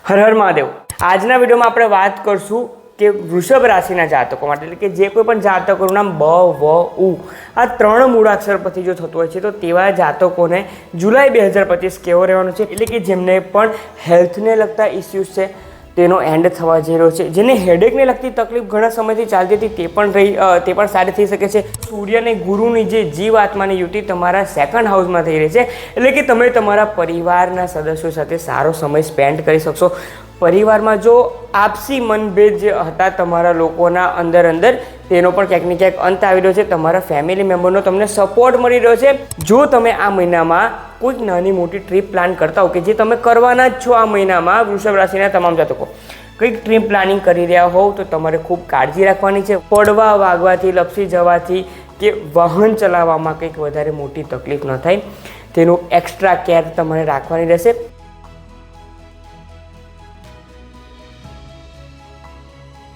હર હર મહાદેવ। આજના વિડીયોમાં આપણે વાત કરશું કે વૃષભ રાશિના જાતકો માટે, એટલે કે જે કોઈ પણ જાતકોનું નામ બ, વ, ઉ આ ત્રણ મૂળાક્ષર પરથી જો થતું હોય છે તો તેવા જાતકોને જુલાઈ 2025 કેવો રહેવાનો છે, એટલે કે જેમને પણ હેલ્થને લગતા ઇસ્યુઝ છે તેનો એન્ડ થવા જઈ રહ્યો છે, જેને હેડેકને લગતી તકલીફ ઘણા સમયથી ચાલતી હતી તે પણ સારી થઈ શકે છે। સૂર્ય અને ગુરુની જે જીવ આત્માની યુતિ તમારા સેકન્ડ હાઉસમાં થઈ રહી છે, એટલે કે તમે તમારા પરિવારના સદસ્યો સાથે સારો સમય સ્પેન્ડ કરી શકશો। પરિવારમાં જો આપસી મનભેદ જે હતા તમારા લોકોના અંદર તેનો પણ ક્યાંક ને ક્યાંક અંત આવી રહ્યો છે। તમારા ફેમિલી મેમ્બરનો તમને સપોર્ટ મળી રહ્યો છે। જો તમે આ મહિનામાં કોઈક નાની મોટી ટ્રીપ પ્લાન કરતા હો, કે જે તમે કરવાના જ છો આ મહિનામાં, વૃષભ રાશિના તમામ જાતકો કંઈક ટ્રીપ પ્લાનિંગ કરી રહ્યા હોવ તો તમારે ખૂબ કાળજી રાખવાની છે। પડવા વાગવાથી, લપસી જવાથી કે વાહન ચલાવવામાં કંઈક વધારે મોટી તકલીફ ન થાય તેનું એક્સ્ટ્રા કેર તમારે રાખવાની રહેશે।